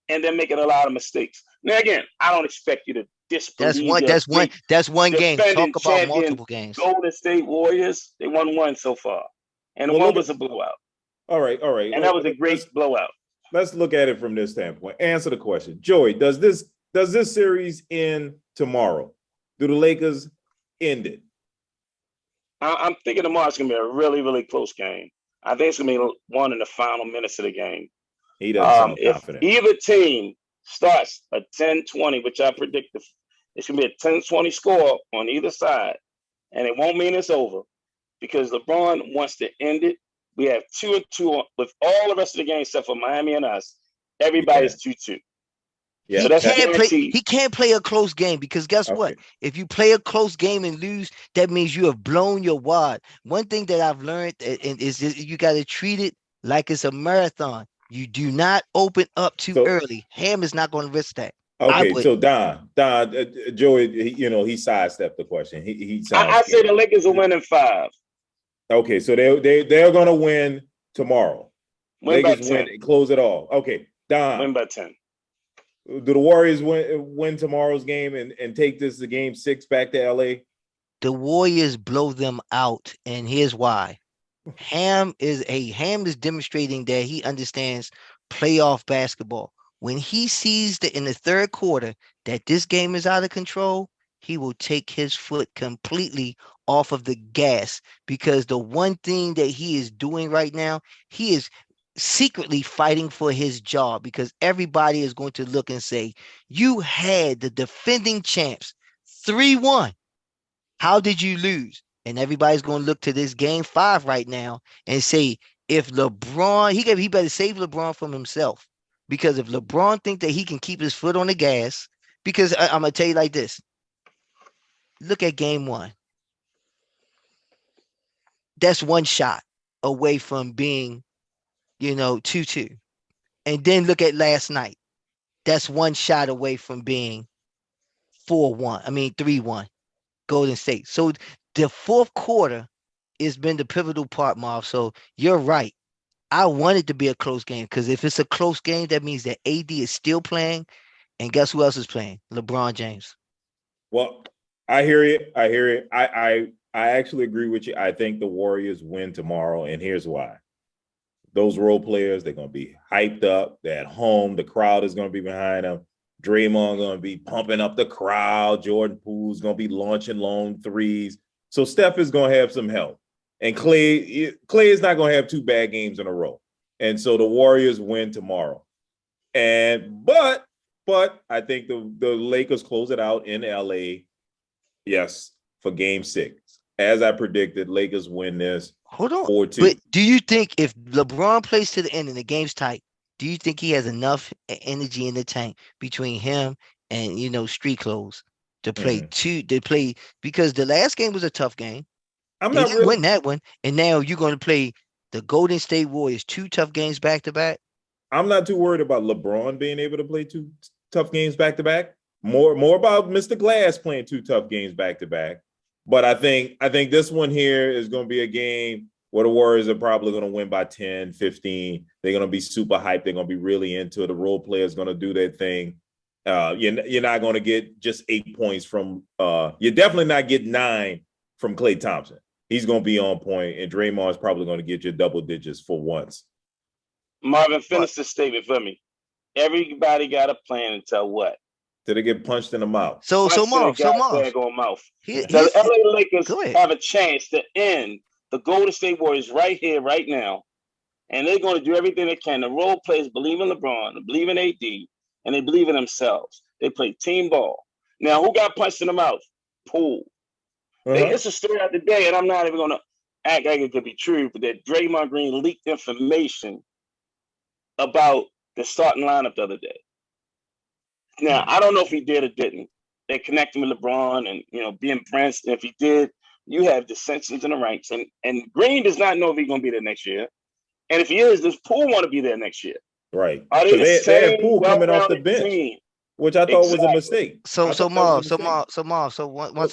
and they're making a lot of mistakes. Now again, I don't expect you to disbelieve. That's one game. Talk about multiple games. Golden State Warriors, they won one so far. And one was a blowout. All right. And that was a great blowout. Let's look at it from this standpoint. Answer the question. Joey, does this series end tomorrow? Do the Lakers end it? I'm thinking tomorrow's going to be a really, really close game. I think it's going to be one in the final minutes of the game. He doesn't sound confident. If either team starts a 10-20, which I predict it's going to be a 10-20 score on either side, and it won't mean it's over because LeBron wants to end it. We have 2-2 with all the rest of the game except for Miami and us. Everybody's 2-2. Yeah, so he can't play a close game because guess what? If you play a close game and lose, that means you have blown your wad. One thing that I've learned is you got to treat it like it's a marathon. You do not open up too early. Ham is not going to risk that. Okay, so Don, Joey, he sidestepped the question. I say the Lakers will win in 5. Okay, so they're going to win tomorrow. Win Lakers by 10. win, close it all. Okay, Don. Win by 10. Do the Warriors win tomorrow's game and take this to game 6 back to LA? The Warriors blow them out, and here's why. Ham is demonstrating that he understands playoff basketball. When he sees that in the third quarter that this game is out of control, he will take his foot completely off of the gas because the one thing that he is doing right now, he is secretly fighting for his job because everybody is going to look and say, you had the defending champs 3-1. How did you lose? And everybody's going to look to this game 5 right now and say, if LeBron, he better save LeBron from himself. Because if LeBron thinks that he can keep his foot on the gas, because I'm going to tell you like this. Look at game 1. That's one shot away from being 2-2. And then look at last night. That's one shot away from being 3-1. Golden State. So the fourth quarter has been the pivotal part, Marv. So you're right. I want it to be a close game because if it's a close game, that means that AD is still playing. And guess who else is playing? LeBron James. Well, I hear you. I actually agree with you. I think the Warriors win tomorrow, and here's why. Those role players, they're going to be hyped up. They're at home. The crowd is going to be behind them. Draymond going to be pumping up the crowd. Jordan Poole's going to be launching long threes. So Steph is going to have some help. And Clay is not going to have 2 bad games in a row. And so the Warriors win tomorrow. But I think the Lakers close it out in LA. Yes, for game 6. As I predicted, Lakers win this. Hold on. 4-2. But do you think if LeBron plays to the end and the game's tight, do you think he has enough energy in the tank between him and street clothes to play because the last game was a tough game. They didn't win that one, and now you're going to play the Golden State Warriors 2 tough games back to back. I'm not too worried about LeBron being able to play 2 tough games back to back. More about Mr. Glass playing 2 tough games back to back. But I think this one here is going to be a game where the Warriors are probably going to win by 10, 15. They're going to be super hyped. They're going to be really into it. The role players going to do their thing. You're not going to get just 8 points from you're definitely not getting 9 from Klay Thompson. He's going to be on point, and Draymond is probably going to get you double digits for once. Marvin, finish the statement for me. Everybody got a plan until what? Till they get punched in the mouth. So Marv. The LA Lakers have a chance to end the Golden State Warriors right here, right now. And they're going to do everything they can. The role players believe in LeBron, they believe in AD, and they believe in themselves. They play team ball. Now, who got punched in the mouth? Poole. It's a story out the day, and I'm not even going to act like it could be true, but that Draymond Green leaked information about the starting lineup the other day. Now, I don't know if he did or didn't. They connected with LeBron and, being Prince. If he did, you have dissensions in the ranks. And Green does not know if he's going to be there next year. And if he is, does Poole want to be there next year? Right. Are they the They same had Poole coming off the well-rounded bench, team? which I thought was a mistake. So once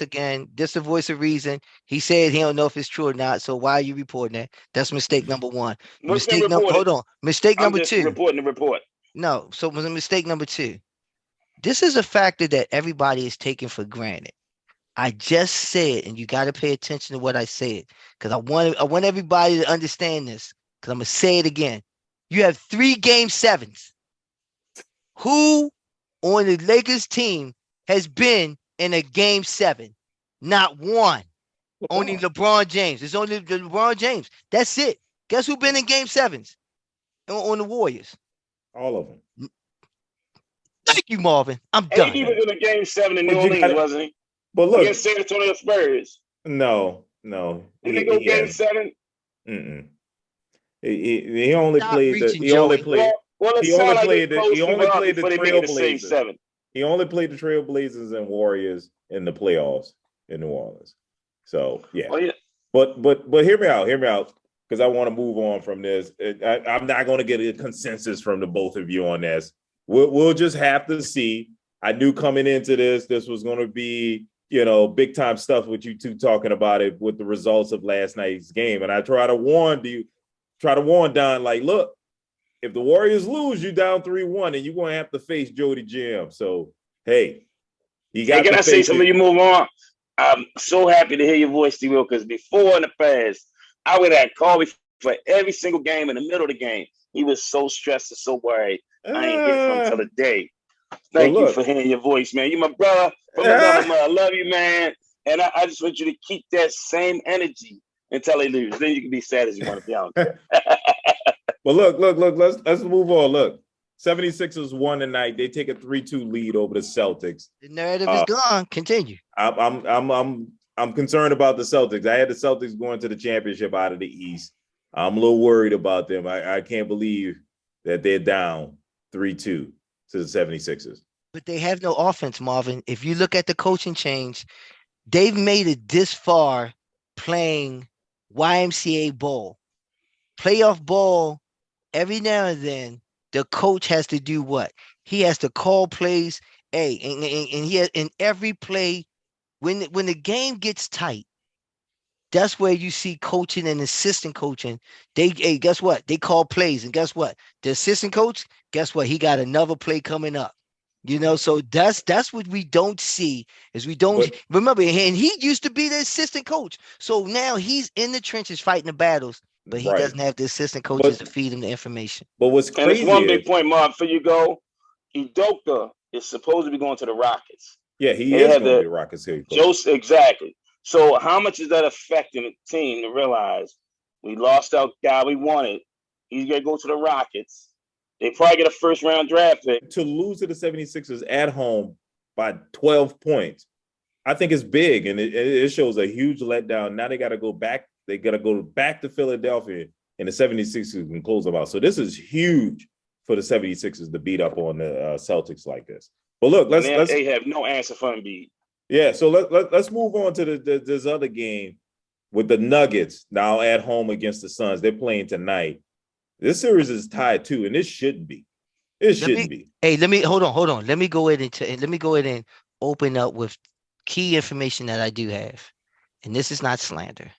again, this is the voice of reason. He said he don't know if it's true or not. So why are you reporting that? That's mistake number one. What's been Mistake number reported? hold on. Mistake I'm number just two. reporting the report. No, so was a mistake number two. This is a factor that everybody is taking for granted. I just said, and you got to pay attention to what I said, because I want everybody to understand this. Because I'm gonna say it again. You have 3 game 7s. Who on the Lakers team has been in a game 7? Not one. Only LeBron James. It's only LeBron James. That's it. Guess who been in game 7s on the Warriors? All of them. Thank you, Marvin. I'm done. He was in a game 7 in New Orleans, wasn't he? But look, against San Antonio Spurs. No. Didn't they go game 7? He only played the Trailblazers. He only played the Trailblazers and Warriors in the playoffs in New Orleans. So yeah. Oh, yeah. But hear me out, because I want to move on from this. I'm not going to get a consensus from the both of you on this. We'll just have to see. I knew coming into this was going to be, big time stuff with you two talking about it with the results of last night's game. And I try to warn Don, like, look, if the Warriors lose, you down 3-1 and you're going to have to face Jody Jim. So, hey, can I say something? You move on. I'm so happy to hear your voice, T-Will, because before in the past, I would have called me for every single game in the middle of the game. He was so stressed and so worried. I ain't hear from him till the day. Thank you for hearing your voice, man. You my brother from another mother. I love you, man. And I just want you to keep that same energy until they lose. Then you can be sad as you want to be out there. Well, look, let's move on. Look, 76ers won tonight. They take a 3-2 lead over the Celtics. The narrative is gone. Continue. I'm concerned about the Celtics. I had the Celtics going to the championship out of the East. I'm a little worried about them. I can't believe that they're down 3-2 to the 76ers. But they have no offense, Marvin. If you look at the coaching change, they've made it this far playing YMCA ball. Playoff ball, every now and then, the coach has to do what? He has to call plays. And he has, in every play, when the game gets tight, that's where you see coaching and assistant coaching. Guess what? They call plays, and guess what? The assistant coach, guess what? He got another play coming up. So that's what we don't see is we don't remember. And he used to be the assistant coach, so now he's in the trenches fighting the battles, but he doesn't have the assistant coaches to feed him the information. But what's crazy? And it's one big point, Mark. Before you go, Udoka is supposed to be going to the Rockets. Yeah, he is going to the Rockets here. Exactly. So how much is that affecting the team to realize we lost our guy we wanted? He's going to go to the Rockets. They probably get a first-round draft pick. To lose to the 76ers at home by 12 points, I think it's big, and it shows a huge letdown. Now they got to go back. They got to go back to Philadelphia, and the 76ers can close them out. So this is huge for the 76ers to beat up on the Celtics like this. But look, they have no answer for Embiid. Yeah, so let's move on to this other game with the Nuggets now at home against the Suns. They're playing tonight. This series is tied too, and it shouldn't be. It shouldn't be. Hey, hold on. Let me go ahead and open up with key information that I do have, and this is not slander.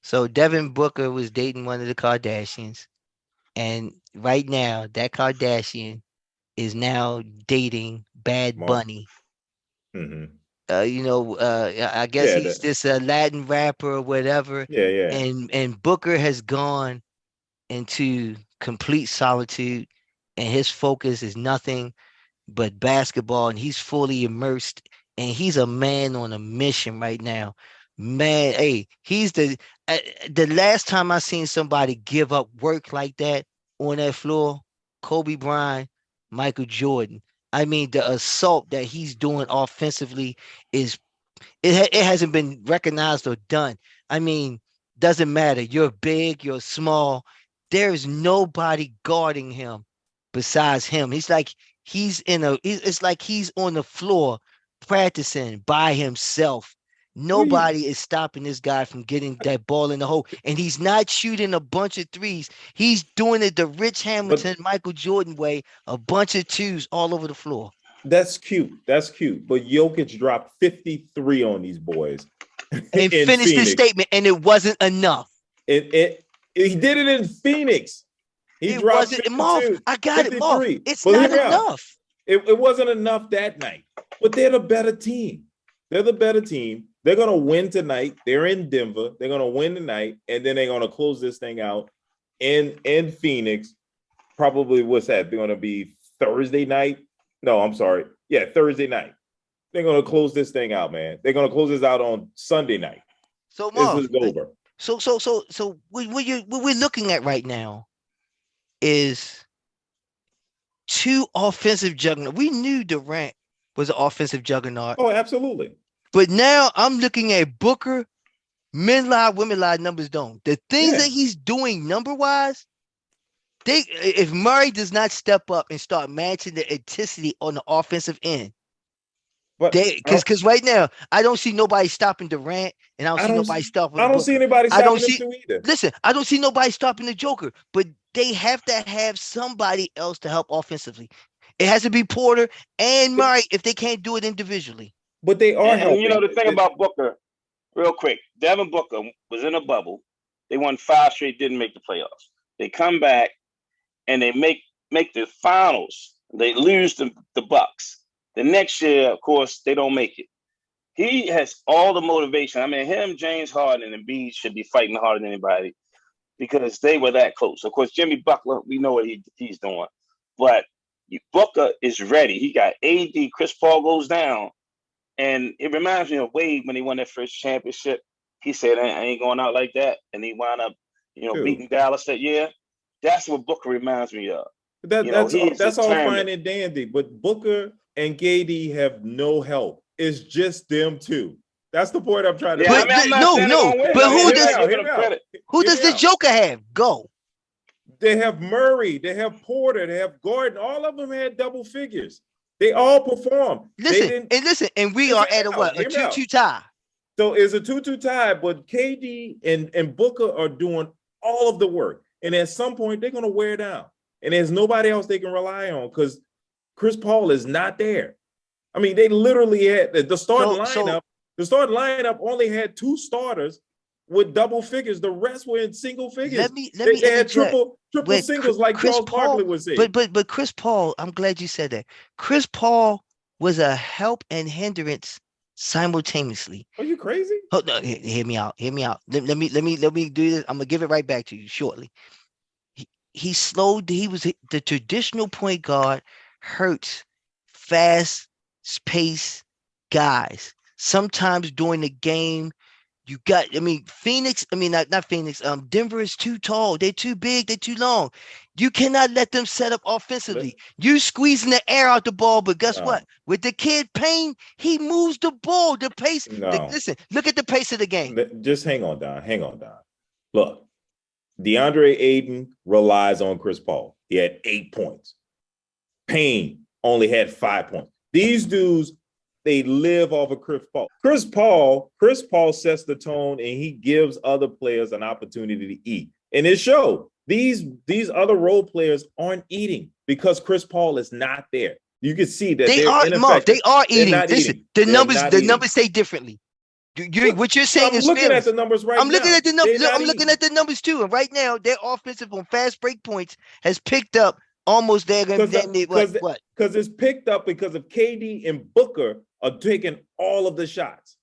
So Devin Booker was dating one of the Kardashians, and right now that Kardashian is now dating Bad Bunny. Mm-hmm. I guess he's this Latin rapper or whatever. Yeah. And Booker has gone into complete solitude, and his focus is nothing but basketball, and he's fully immersed, and he's a man on a mission right now. Man, hey, he's the last time I seen somebody give up work like that on that floor, Kobe Bryant, Michael Jordan. I mean, the assault that he's doing offensively it hasn't been recognized or done. I mean, doesn't matter. You're big, you're small. There is nobody guarding him besides him. It's like he's on the floor practicing by himself. Nobody is stopping this guy from getting that ball in the hole. And he's not shooting a bunch of threes. He's doing it the Rich Hamilton, Michael Jordan way, a bunch of twos all over the floor. That's cute. That's cute. But Jokic dropped 53 on these boys. And finished his statement, and it wasn't enough. He did it in Phoenix. He dropped 52, I got 53. It, Marv. It's but not enough. It wasn't enough that night. But they're the better team. They're the better team. They're going to win tonight. They're in Denver. They're going to win tonight, and then they're going to close this thing out in Phoenix. Probably, what's that? They're going to be Thursday night. No, I'm sorry. Yeah, Thursday night. They're going to close this thing out, man. They're going to close this out on Sunday night. So, Marv, this is over. So what we're looking at right now is two offensive juggernauts. We knew Durant was an offensive juggernaut. Oh, absolutely. But now I'm looking at Booker. Men lie, women lie, numbers don't. The things that he's doing number-wise, if Murray does not step up and start matching the intensity on the offensive end, because right now I don't see nobody stopping Durant, and I don't see nobody stopping. I don't see anybody stopping him too either. Listen, I don't see nobody stopping the Joker, but they have to have somebody else to help offensively. It has to be Porter and Murray if they can't do it individually. But they are helping. You know the thing about Booker, real quick, Devin Booker was in a bubble. They won 5 straight, didn't make the playoffs. They come back and they make the finals. They lose the Bucks. The next year, of course, they don't make it. He has all the motivation. I mean, him, James Harden, and Embiid should be fighting harder than anybody because they were that close. Of course, Jimmy Butler, we know what he's doing. But Booker is ready. He got AD. Chris Paul goes down. And it reminds me of Wade when he won that first championship. He said, I ain't going out like that. And he wound up, beating Dallas that year. That's what Booker reminds me of. That's all fine and dandy. But Booker and KD have no help. It's just them two. That's the point I'm trying to make. But who does the Joker have? Go. They have Murray. They have Porter. They have Gordon. All of them had double figures. They all performed. And we are at a 2-2 tie. So it's a 2-2 tie, but KD and Booker are doing all of the work. And at some point, they're going to wear down. And there's nobody else they can rely on because Chris Paul is not there. I mean, they literally had the starting lineup. The starting lineup only had 2 starters with double figures. The rest were in single figures. They had triple singles like Charles Barkley was saying. But Chris Paul, I'm glad you said that. Chris Paul was a help and hindrance simultaneously. Are you crazy? Oh, no, hear me out. Let me do this. I'm gonna give it right back to you shortly. He was the traditional point guard, hurts fast-paced guys. Sometimes during the game, Phoenix, not Phoenix, Denver is too tall. They're too big. They're too long. You cannot let them set up offensively. You squeezing the air out the ball, but guess what? With the kid Payne, he moves the ball. The pace. Listen, look at the pace of the game. Just hang on, Don. Look, DeAndre Ayton relies on Chris Paul. He had 8 points. Payne only had 5 points. These dudes, they live off of Chris Paul. Chris Paul sets the tone and he gives other players an opportunity to eat. And it showed. These other role players aren't eating because Chris Paul is not there. You can see that they are eating. Listen, the numbers say differently. What you're saying is looking at the numbers right now. I'm looking at the numbers. I'm looking at the numbers too. And right now, their offensive on fast break points has picked up almost there. Because it's picked up because of KD and Booker are taking all of the shots.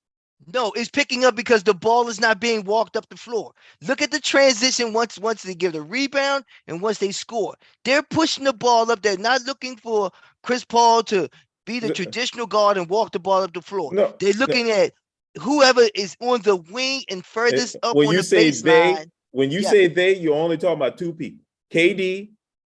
No, it's picking up because the ball is not being walked up the floor. Look at the transition once they give the rebound and once they score. They're pushing the ball up. They're not looking for Chris Paul to be the traditional guard and walk the ball up the floor. They're looking at whoever is on the wing and furthest up on the baseline. When you say they, you're only talking about 2 people, KD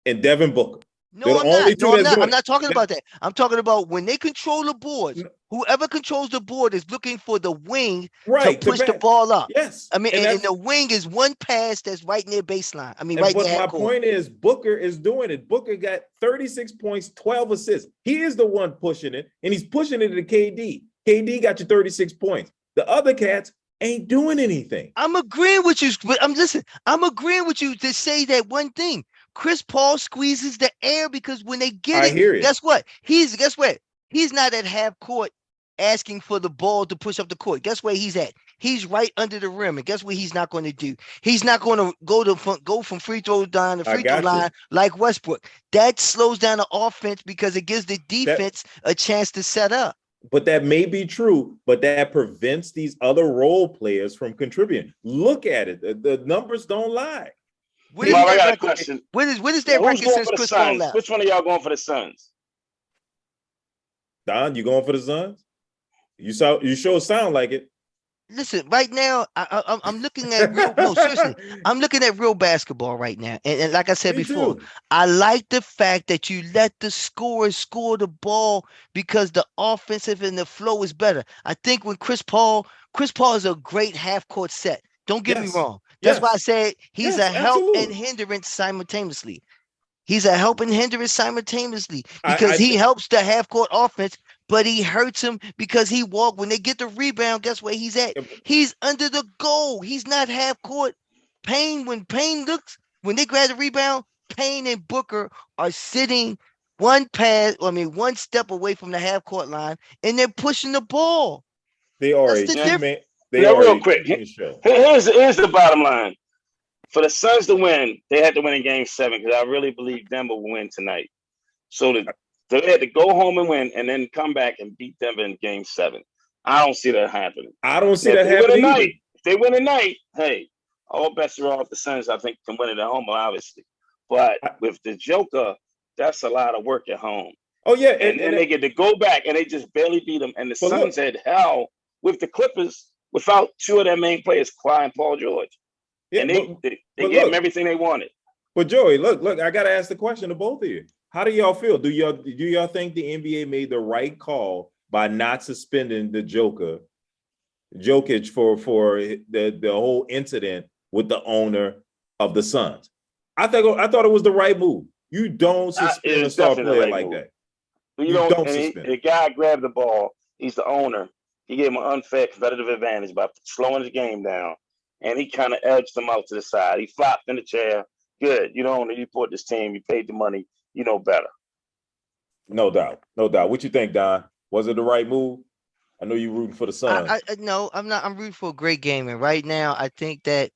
and Devin Booker. They're No, the I'm only not. two No, I'm that's not. doing I'm it. not talking about that. I'm talking about when they control the boards. Whoever controls the board is looking for the wing to Right, to push the back. ball up. Yes. I mean, And and that's the wing is one pass that's right near baseline. I mean, and right near but half my court. point is Booker is doing it. Booker got 36 points, 12 assists. He is the one pushing it, and he's pushing it to KD. KD got you 36 points. The other cats ain't doing anything. I'm agreeing with you, but I'm agreeing with you to say that one thing. Chris Paul squeezes the air because when they get I hear it. guess what? He's not at half court asking for the ball to push up the court. Guess where he's at? He's right under the rim. And guess what he's not going to do? He's not going to go from free throw down the free throw line like Westbrook. That slows down the offense because it gives the defense a chance to set up. But that may be true, but that prevents these other role players from contributing. Look at it. The numbers don't lie. What is Bob, I their got a record? question. What is Who's their record going since for the Chris Paul Suns? left? Which one of y'all going for the Suns? Don, you going for the Suns? You sure sound like it. Listen, right now, I'm looking at seriously, I'm looking at real basketball right now. And like I said Me before, too. I like the fact that you let the scorers score the ball because the offensive and the flow is better. I think when Chris Paul is a great half court set. Don't get me wrong. That's why I said he's a help and hindrance simultaneously. He's a help and hindrance simultaneously because he helps the half court offense, but he hurts him because when they get the rebound, guess where he's at? He's under the goal. He's not half court. When they grab the rebound, Payne and Booker are sitting one step away from the half court line, and they're pushing the ball. They are That's the difference. Real quick. Here's the bottom line. For the Suns to win, they had to win in Game 7 because I really believe Denver will win tonight. So they had to go home and win, and then come back and beat Denver in Game 7. I don't see that happening. I don't see that happening either. If they win tonight, hey, all bets are off. The Suns, I think, can win it at home, obviously. But with the Joker, that's a lot of work at home. Oh yeah, and then they get to go back, and they just barely beat them. And the Suns had hell with the Clippers without two of their main players, Kawhi and Paul George. Yeah, and they gave them everything they wanted. But Joey, look, I gotta ask the question to both of you. How do y'all feel? Do y'all think the NBA made the right call by not suspending the Jokic for the whole incident with the owner of the Suns? I thought it was the right move. You don't suspend a star player like that. You don't suspend. The guy grabbed the ball. He's the owner. He gave him an unfair competitive advantage by slowing the game down. And he kind of edged them out to the side. He flopped in the chair. Good. You don't you bought this team. You paid the money. You know better. No doubt. What you think, Don? Was it the right move? I know you're rooting for the Suns. No, I'm not. I'm rooting for a great game. And right now, I think that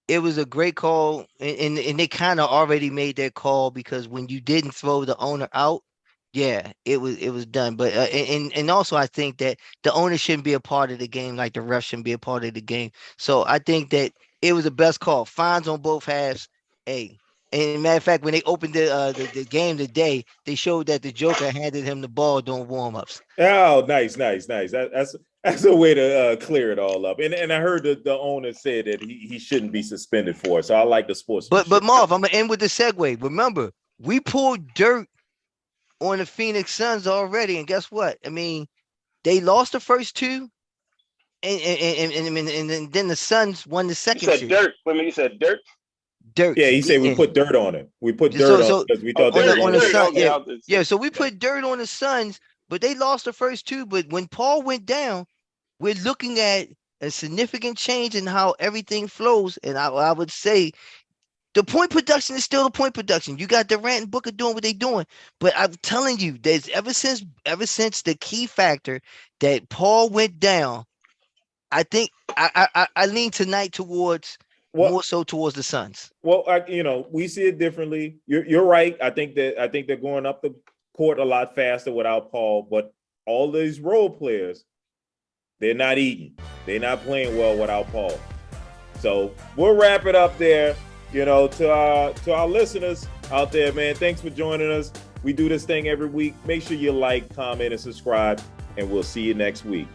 it was a great call. And they kind of already made their call because when you didn't throw the owner out, yeah, it was done. But and also I think that the owner shouldn't be a part of the game, like the ref shouldn't be a part of the game. So I think that it was the best call. Fines on both halves. Hey, and matter of fact, when they opened the game today, they showed that the Joker handed him the ball during warmups. Oh, nice. That's a way to clear it all up. And I heard the owner said that he shouldn't be suspended for it. So I like the sports. But Marv, I'm gonna end with the segue. Remember, we pulled dirt on the Phoenix Suns already, and guess what? I mean, they lost the first two, and then the Suns won the second. You said dirt. You said dirt. Dirt. Yeah, he said we put dirt on it. We put dirt on it because we thought they were on the Suns. Yeah. So we put dirt on the Suns, but they lost the first two. But when Paul went down, we're looking at a significant change in how everything flows. And I would say the point production is still the point production. You got Durant and Booker doing what they're doing. But I'm telling you, there's ever since the key factor that Paul went down, I think I lean tonight towards more so towards the Suns. Well, we see it differently. You're right. I think they're going up the court a lot faster without Paul, but all these role players, they're not eating. They're not playing well without Paul. So we'll wrap it up there. To our listeners out there, man, thanks for joining us. We do this thing every week. Make sure you like, comment, and subscribe, and we'll see you next week.